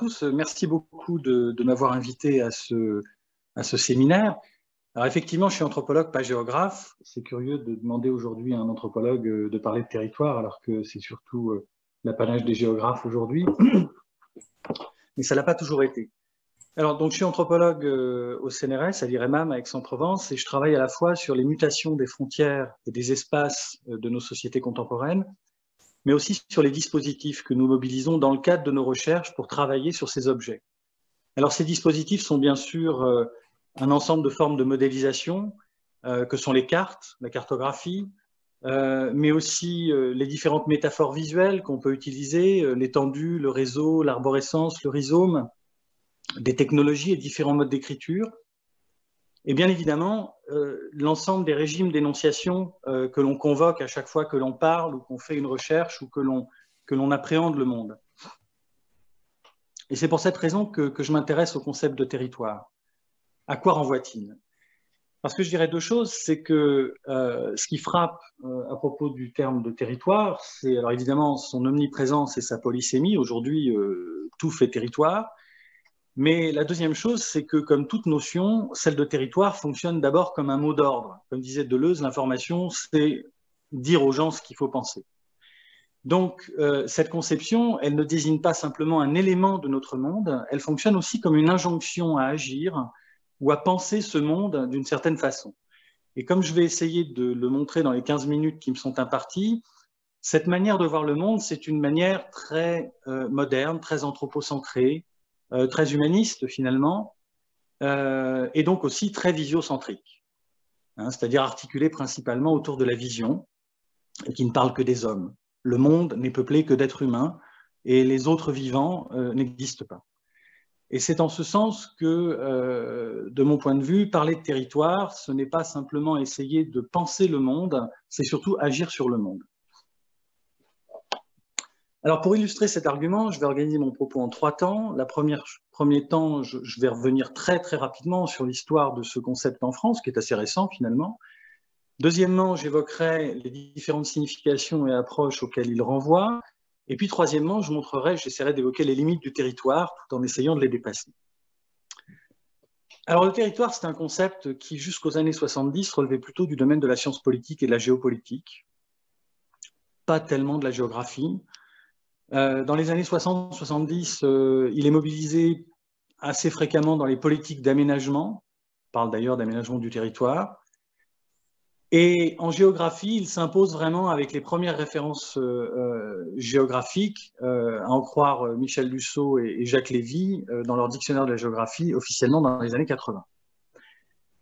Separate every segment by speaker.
Speaker 1: tous. Merci beaucoup de m'avoir invité à ce séminaire. Alors effectivement, je suis anthropologue, pas géographe. C'est curieux de demander aujourd'hui à un anthropologue de parler de territoire, alors que c'est surtout l'apanage des géographes aujourd'hui. Mais ça l'a pas toujours été. Alors, donc, je suis anthropologue au CNRS, à l'IREMAM, à Aix-en-Provence, et je travaille à la fois sur les mutations des frontières et des espaces de nos sociétés contemporaines, mais aussi sur les dispositifs que nous mobilisons dans le cadre de nos recherches pour travailler sur ces objets. Alors, ces dispositifs sont bien sûr un ensemble de formes de modélisation, que sont les cartes, la cartographie, mais aussi les différentes métaphores visuelles qu'on peut utiliser, l'étendue, le réseau, l'arborescence, le rhizome, des technologies et différents modes d'écriture, et bien évidemment l'ensemble des régimes d'énonciation que l'on convoque à chaque fois que l'on parle ou qu'on fait une recherche ou que l'on appréhende le monde. Et c'est pour cette raison que je m'intéresse au concept de territoire. À quoi renvoie-t-il? Parce que je dirais deux choses, c'est que ce qui frappe à propos du terme de territoire, c'est alors évidemment son omniprésence et sa polysémie. Aujourd'hui, tout fait territoire. Mais la deuxième chose, c'est que comme toute notion, celle de territoire fonctionne d'abord comme un mot d'ordre. Comme disait Deleuze, l'information, c'est dire aux gens ce qu'il faut penser. Donc, cette conception, elle ne désigne pas simplement un élément de notre monde, elle fonctionne aussi comme une injonction à agir ou à penser ce monde d'une certaine façon. Et comme je vais essayer de le montrer dans les 15 minutes qui me sont imparties, cette manière de voir le monde, c'est une manière très moderne, très anthropocentrée, très humaniste finalement, et donc aussi très visiocentrique, hein, c'est-à-dire articulée principalement autour de la vision, et qui ne parle que des hommes. Le monde n'est peuplé que d'êtres humains, et les autres vivants n'existent pas. Et c'est en ce sens que, de mon point de vue, parler de territoire, ce n'est pas simplement essayer de penser le monde, c'est surtout agir sur le monde. Alors, pour illustrer cet argument, je vais organiser mon propos en 3 temps. Premier temps, je vais revenir très rapidement sur l'histoire de ce concept en France, qui est assez récent finalement. Deuxièmement, j'évoquerai les différentes significations et approches auxquelles il renvoie. Et puis, troisièmement, j'essaierai d'évoquer les limites du territoire tout en essayant de les dépasser. Alors, le territoire, c'est un concept qui, jusqu'aux années 70, relevait plutôt du domaine de la science politique et de la géopolitique, pas tellement de la géographie. Dans les années 60-70, il est mobilisé assez fréquemment dans les politiques d'aménagement, on parle d'ailleurs d'aménagement du territoire, et en géographie, il s'impose vraiment avec les premières références géographiques, à en croire Michel Lussot et Jacques Lévy, dans leur dictionnaire de la géographie, officiellement dans les années 80.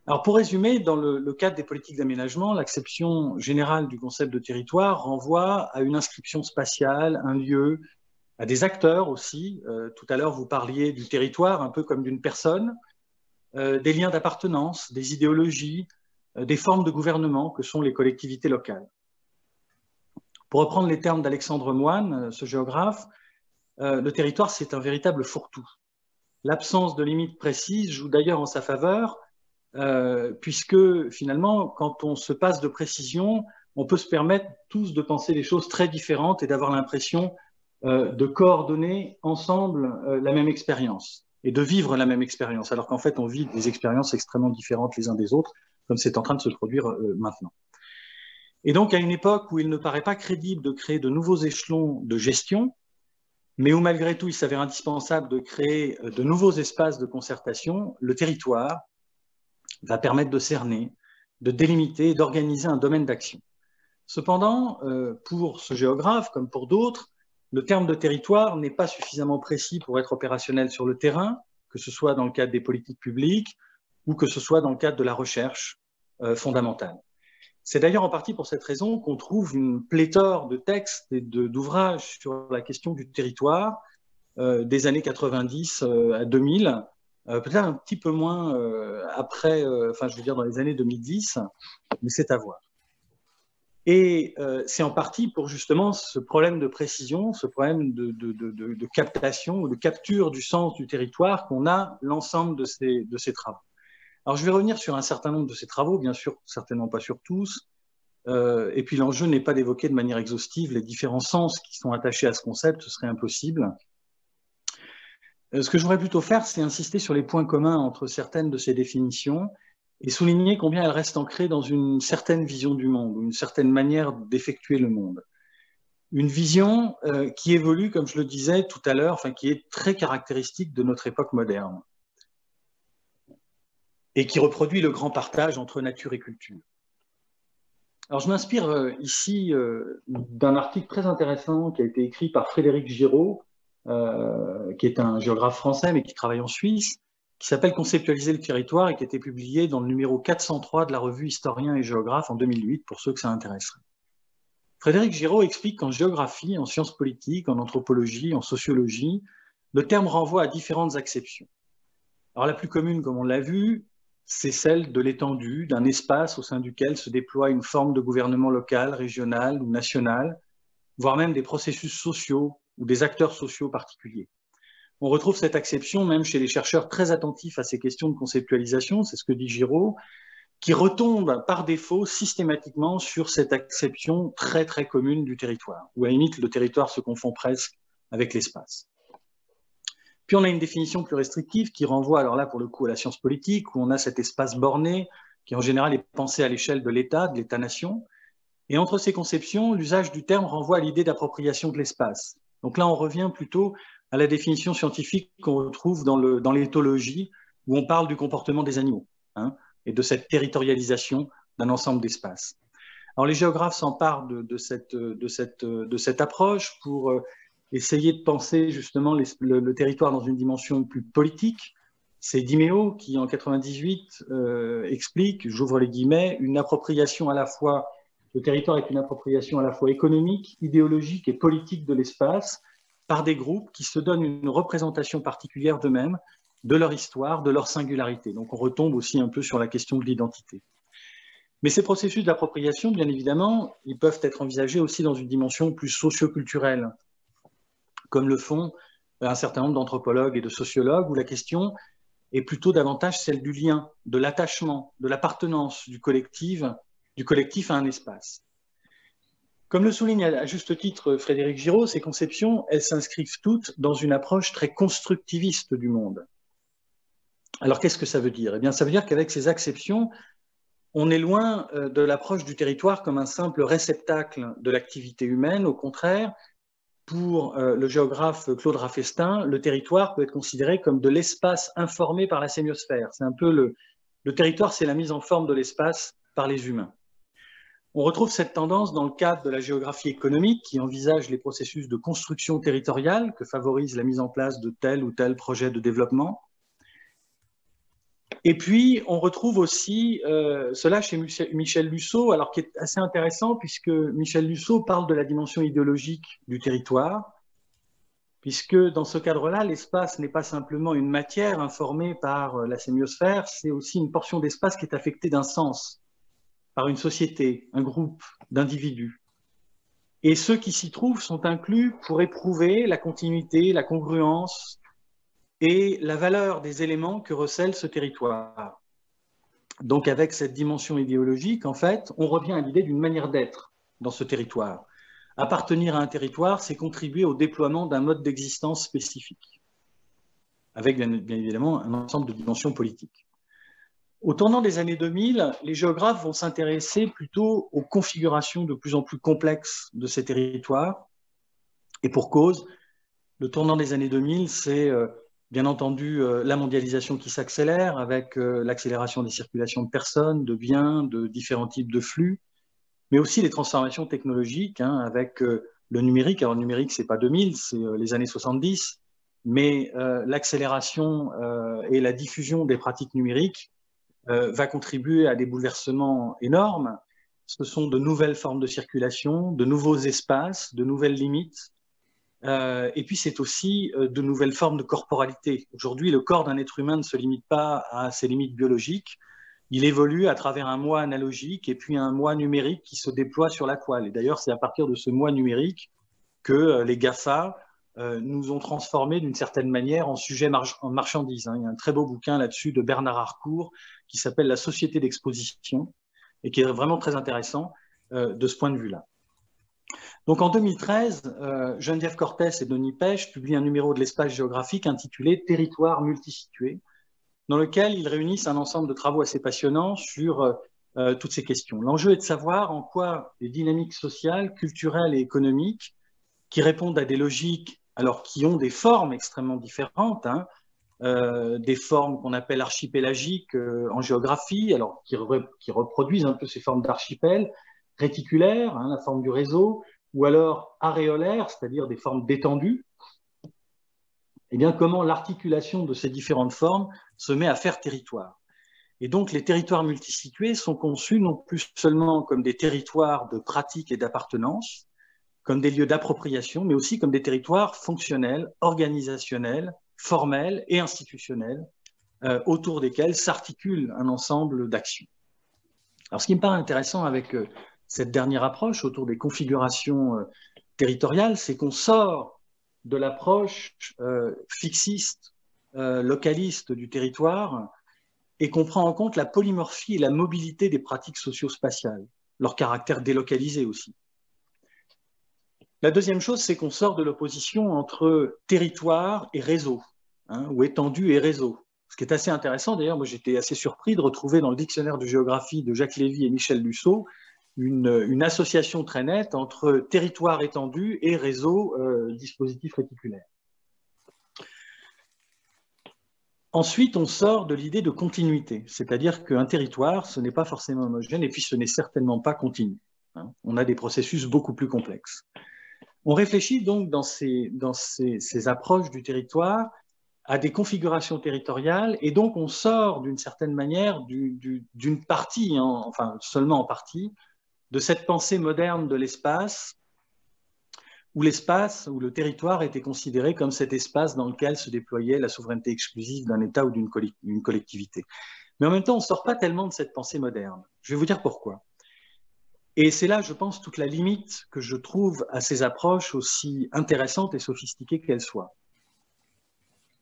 Speaker 1: Alors pour résumer, dans le cadre des politiques d'aménagement, l'acception générale du concept de territoire renvoie à une inscription spatiale, un lieu, à des acteurs aussi. Tout à l'heure, vous parliez du territoire un peu comme d'une personne, des liens d'appartenance, des idéologies, des formes de gouvernement que sont les collectivités locales. Pour reprendre les termes d'Alexandre Moine, ce géographe, le territoire, c'est un véritable fourre-tout. L'absence de limites précises joue d'ailleurs en sa faveur, puisque finalement, quand on se passe de précision, on peut se permettre tous de penser les choses très différentes et d'avoir l'impression de coordonner ensemble la même expérience et de vivre la même expérience, alors qu'en fait, on vit des expériences extrêmement différentes les uns des autres, comme c'est en train de se produire maintenant. Et donc, à une époque où il ne paraît pas crédible de créer de nouveaux échelons de gestion, mais où malgré tout, il s'avère indispensable de créer de nouveaux espaces de concertation, le territoire va permettre de cerner, de délimiter et d'organiser un domaine d'action. Cependant, pour ce géographe, comme pour d'autres, le terme de territoire n'est pas suffisamment précis pour être opérationnel sur le terrain, que ce soit dans le cadre des politiques publiques ou que ce soit dans le cadre de la recherche fondamentale. C'est d'ailleurs en partie pour cette raison qu'on trouve une pléthore de textes et d'ouvrages sur la question du territoire des années 90 à 2000, peut-être un petit peu moins après, enfin je veux dire dans les années 2010, mais c'est à voir. Et c'est en partie pour justement ce problème de précision, ce problème de captation ou de capture du sens du territoire qu'on a l'ensemble de ces travaux. Alors je vais revenir sur un certain nombre de ces travaux, bien sûr, certainement pas sur tous, et puis l'enjeu n'est pas d'évoquer de manière exhaustive les différents sens qui sont attachés à ce concept, ce serait impossible. Ce que je voudrais plutôt faire, c'est insister sur les points communs entre certaines de ces définitions et souligner combien elles restent ancrées dans une certaine vision du monde, ou une certaine manière d'effectuer le monde. Une vision qui évolue, comme je le disais tout à l'heure, enfin, qui est très caractéristique de notre époque moderne et qui reproduit le grand partage entre nature et culture. Alors, je m'inspire ici d'un article très intéressant qui a été écrit par Frédéric Giraud, qui est un géographe français, mais qui travaille en Suisse, qui s'appelle « Conceptualiser le territoire » et qui a été publié dans le numéro 403 de la revue Historien et Géographe en 2008, pour ceux que ça intéresserait. Frédéric Giraud explique qu'en géographie, en sciences politiques, en anthropologie, en sociologie, le terme renvoie à différentes acceptions. Alors, la plus commune, comme on l'a vu, c'est celle de l'étendue d'un espace au sein duquel se déploie une forme de gouvernement local, régional ou national, voire même des processus sociaux ou des acteurs sociaux particuliers. On retrouve cette acception même chez les chercheurs très attentifs à ces questions de conceptualisation, c'est ce que dit Giraud, qui retombe par défaut systématiquement sur cette acception très très commune du territoire, où à la limite le territoire se confond presque avec l'espace. Puis on a une définition plus restrictive qui renvoie alors là pour le coup à la science politique, où on a cet espace borné qui en général est pensé à l'échelle de l'État-nation. Et entre ces conceptions, l'usage du terme renvoie à l'idée d'appropriation de l'espace. Donc là, on revient plutôt à la définition scientifique qu'on retrouve dans l'éthologie, où on parle du comportement des animaux, hein, et de cette territorialisation d'un ensemble d'espaces. Alors les géographes s'emparent de cette approche pour essayer de penser justement le territoire dans une dimension plus politique. C'est Dimeo qui, en 98, explique, j'ouvre les guillemets, une appropriation à la fois, le territoire est une appropriation à la fois économique, idéologique et politique de l'espace, par des groupes qui se donnent une représentation particulière d'eux-mêmes, de leur histoire, de leur singularité. Donc on retombe aussi un peu sur la question de l'identité. Mais ces processus d'appropriation, bien évidemment, ils peuvent être envisagés aussi dans une dimension plus socio-culturelle, comme le font un certain nombre d'anthropologues et de sociologues, où la question est plutôt davantage celle du lien, de l'attachement, de l'appartenance du collectif à un espace. Comme le souligne à juste titre Frédéric Giraud, ces conceptions, elles s'inscrivent toutes dans une approche très constructiviste du monde. Alors qu'est-ce que ça veut dire? Eh bien, ça veut dire qu'avec ces acceptions, on est loin de l'approche du territoire comme un simple réceptacle de l'activité humaine. Au contraire, pour le géographe Claude Raffestin, le territoire peut être considéré comme de l'espace informé par la sémiosphère. C'est un peu le territoire, c'est la mise en forme de l'espace par les humains. On retrouve cette tendance dans le cadre de la géographie économique qui envisage les processus de construction territoriale que favorise la mise en place de tel ou tel projet de développement. Et puis, on retrouve aussi cela chez Michel Lusso, alors qui est assez intéressant puisque Michel Lusso parle de la dimension idéologique du territoire, puisque dans ce cadre-là, l'espace n'est pas simplement une matière informée par la sémiosphère, c'est aussi une portion d'espace qui est affectée d'un sens, par une société, un groupe d'individus. Et ceux qui s'y trouvent sont inclus pour éprouver la continuité, la congruence et la valeur des éléments que recèle ce territoire. Donc avec cette dimension idéologique, en fait, on revient à l'idée d'une manière d'être dans ce territoire. Appartenir à un territoire, c'est contribuer au déploiement d'un mode d'existence spécifique, avec bien évidemment un ensemble de dimensions politiques. Au tournant des années 2000, les géographes vont s'intéresser plutôt aux configurations de plus en plus complexes de ces territoires. Et pour cause, le tournant des années 2000, c'est bien entendu la mondialisation qui s'accélère avec l'accélération des circulations de personnes, de biens, de différents types de flux, mais aussi les transformations technologiques avec le numérique. Alors le numérique, c'est pas 2000, c'est les années 70, mais l'accélération et la diffusion des pratiques numériques va contribuer à des bouleversements énormes. Ce sont de nouvelles formes de circulation, de nouveaux espaces, de nouvelles limites. Et puis c'est aussi de nouvelles formes de corporalité. Aujourd'hui, le corps d'un être humain ne se limite pas à ses limites biologiques. Il évolue à travers un moi analogique et puis un moi numérique qui se déploie sur la toile. Et d'ailleurs, c'est à partir de ce moi numérique que les GAFA nous ont transformés d'une certaine manière en sujet en marchandise. Il y a un très beau bouquin là-dessus de Bernard Harcourt qui s'appelle « La société d'exposition » et qui est vraiment très intéressant de ce point de vue-là. Donc en 2013, Geneviève Cortés et Denis Pêche publient un numéro de l'Espace géographique intitulé « Territoires multisitués », dans lequel ils réunissent un ensemble de travaux assez passionnants sur toutes ces questions. L'enjeu est de savoir en quoi les dynamiques sociales, culturelles et économiques qui répondent à des logiques, alors qui ont des formes extrêmement différentes, hein, des formes qu'on appelle archipélagiques en géographie, alors qui reproduisent un peu ces formes d'archipel, réticulaires, hein, la forme du réseau, ou alors aréolaires, c'est-à-dire des formes d'étendue. Eh bien, comment l'articulation de ces différentes formes se met à faire territoire. Et donc, les territoires multisitués sont conçus non plus seulement comme des territoires de pratique et d'appartenance, comme des lieux d'appropriation, mais aussi comme des territoires fonctionnels, organisationnels, formels et institutionnels, autour desquels s'articule un ensemble d'actions. Alors, ce qui me paraît intéressant avec cette dernière approche autour des configurations territoriales, c'est qu'on sort de l'approche fixiste, localiste du territoire et qu'on prend en compte la polymorphie et la mobilité des pratiques socio-spatiales, leur caractère délocalisé aussi. La deuxième chose, c'est qu'on sort de l'opposition entre territoire et réseau, hein, ou étendue et réseau. Ce qui est assez intéressant, d'ailleurs, moi j'étais assez surpris de retrouver dans le dictionnaire de géographie de Jacques Lévy et Michel Dussault une association très nette entre territoire étendu et réseau dispositif réticulaire. Ensuite, on sort de l'idée de continuité, c'est-à-dire qu'un territoire, ce n'est pas forcément homogène et puis ce n'est certainement pas continu. Hein. On a des processus beaucoup plus complexes. On réfléchit donc dans ces approches du territoire à des configurations territoriales et donc on sort d'une certaine manière d'une partie, hein, enfin seulement en partie, de cette pensée moderne de l'espace où le territoire était considéré comme cet espace dans lequel se déployait la souveraineté exclusive d'un État ou d'une collectivité. Mais en même temps, on ne sort pas tellement de cette pensée moderne. Je vais vous dire pourquoi. Et c'est là, je pense, toute la limite que je trouve à ces approches aussi intéressantes et sophistiquées qu'elles soient.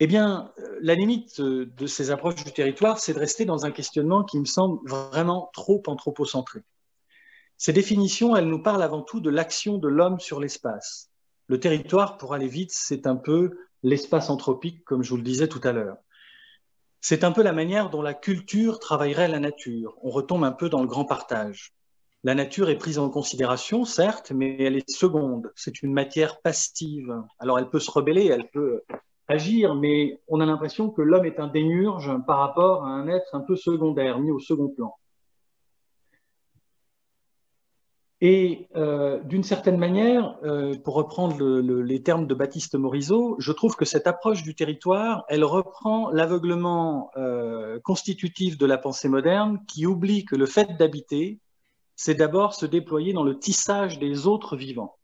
Speaker 1: Eh bien, la limite de ces approches du territoire, c'est de rester dans un questionnement qui me semble vraiment trop anthropocentré. Ces définitions, elles nous parlent avant tout de l'action de l'homme sur l'espace. Le territoire, pour aller vite, c'est un peu l'espace anthropique, comme je vous le disais tout à l'heure. C'est un peu la manière dont la culture travaillerait la nature. On retombe un peu dans le grand partage. La nature est prise en considération, certes, mais elle est seconde. C'est une matière passive. Alors, elle peut se rebeller, elle peut agir, mais on a l'impression que l'homme est un démiurge par rapport à un être un peu secondaire, mis au second plan. Et d'une certaine manière, pour reprendre les termes de Baptiste Morisot, je trouve que cette approche du territoire, elle reprend l'aveuglement constitutif de la pensée moderne qui oublie que le fait d'habiter, c'est d'abord se déployer dans le tissage des autres vivants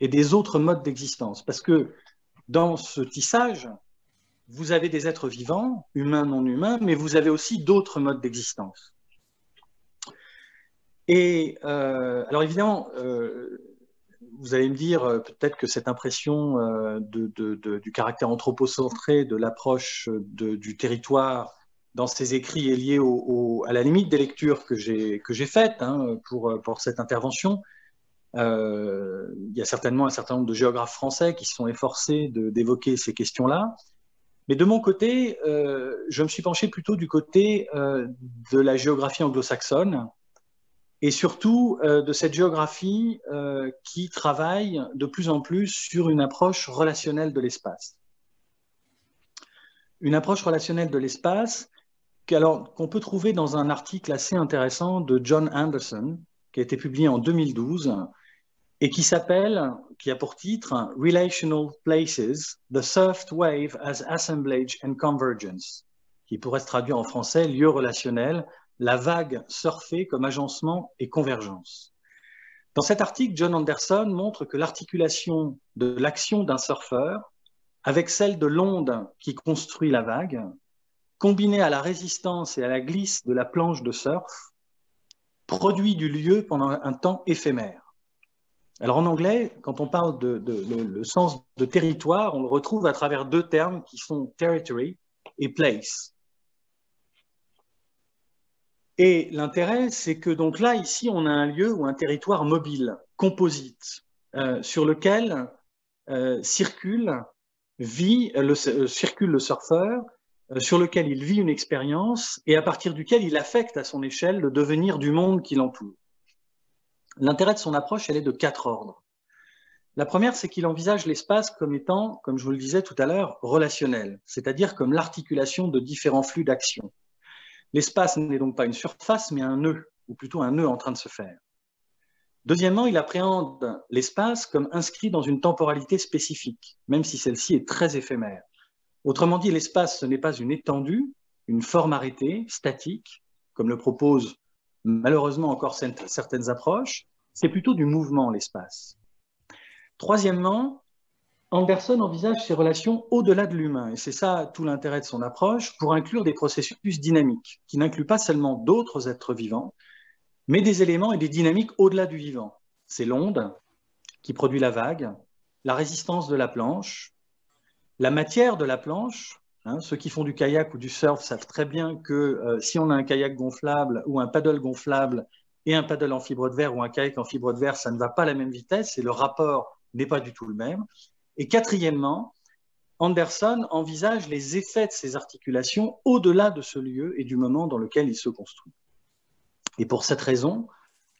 Speaker 1: et des autres modes d'existence. Parce que dans ce tissage, vous avez des êtres vivants, humains, non humains, mais vous avez aussi d'autres modes d'existence. Et alors évidemment, vous allez me dire peut-être que cette impression du caractère anthropocentré de l'approche du territoire dans ces écrits est liée à la limite des lectures que j'ai faites hein, pour cette intervention. Il y a certainement un certain nombre de géographes français qui se sont efforcés d'évoquer ces questions-là. Mais de mon côté, je me suis penché plutôt du côté de la géographie anglo-saxonne, et surtout de cette géographie qui travaille de plus en plus sur une approche relationnelle de l'espace. Une approche relationnelle de l'espace qu'on peut trouver dans un article assez intéressant de John Anderson, qui a été publié en 2012, et qui a pour titre « Relational Places, the Surfed Wave as Assemblage and Convergence », qui pourrait se traduire en français « Lieu relationnel, la vague surfée comme agencement et convergence ». Dans cet article, John Anderson montre que l'articulation de l'action d'un surfeur avec celle de l'onde qui construit la vague, combinée à la résistance et à la glisse de la planche de surf, produit du lieu pendant un temps éphémère. Alors en anglais, quand on parle le sens de territoire, on le retrouve à travers deux termes qui sont territory et place. Et l'intérêt, c'est que donc là, ici, on a un lieu ou un territoire mobile, composite, sur lequel circule le surfeur, sur lequel il vit une expérience et à partir duquel il affecte à son échelle le devenir du monde qui l'entoure. L'intérêt de son approche, elle est de 4 ordres. La première, c'est qu'il envisage l'espace comme étant, comme je vous le disais tout à l'heure, relationnel, c'est-à-dire comme l'articulation de différents flux d'action. L'espace n'est donc pas une surface, mais un nœud, ou plutôt un nœud en train de se faire. Deuxièmement, il appréhende l'espace comme inscrit dans une temporalité spécifique, même si celle-ci est très éphémère. Autrement dit, l'espace, ce n'est pas une étendue, une forme arrêtée, statique, comme le proposent malheureusement encore certaines approches, c'est plutôt du mouvement, l'espace. Troisièmement, Anderson envisage ces relations au-delà de l'humain, et c'est ça tout l'intérêt de son approche, pour inclure des processus dynamiques, qui n'incluent pas seulement d'autres êtres vivants, mais des éléments et des dynamiques au-delà du vivant. C'est l'onde qui produit la vague, la résistance de la planche, la matière de la planche. Ceux qui font du kayak ou du surf savent très bien que si on a un kayak gonflable ou un paddle gonflable et un paddle en fibre de verre ou un kayak en fibre de verre, ça ne va pas à la même vitesse et le rapport n'est pas du tout le même. Et quatrièmement, Anderson envisage les effets de ces articulations au-delà de ce lieu et du moment dans lequel il se construit. Et pour cette raison,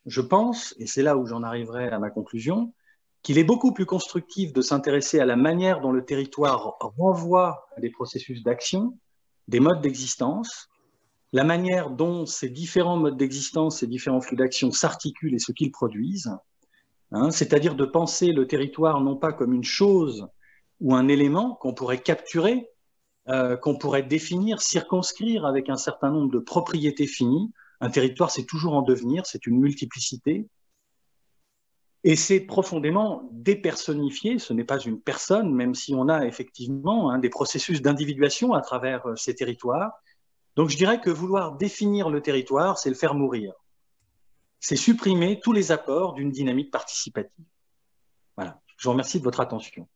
Speaker 1: je pense, et c'est là où j'en arriverai à ma conclusion, qu'il est beaucoup plus constructif de s'intéresser à la manière dont le territoire renvoie à des processus d'action, des modes d'existence, la manière dont ces différents modes d'existence, ces différents flux d'action s'articulent et ce qu'ils produisent, c'est-à-dire de penser le territoire non pas comme une chose ou un élément qu'on pourrait capturer, qu'on pourrait définir, circonscrire avec un certain nombre de propriétés finies. Un territoire, c'est toujours en devenir, c'est une multiplicité. Et c'est profondément dépersonnifié, ce n'est pas une personne, même si on a effectivement des processus d'individuation à travers ces territoires. Donc je dirais que vouloir définir le territoire, c'est le faire mourir. C'est supprimer tous les apports d'une dynamique participative. Voilà. Je vous remercie de votre attention.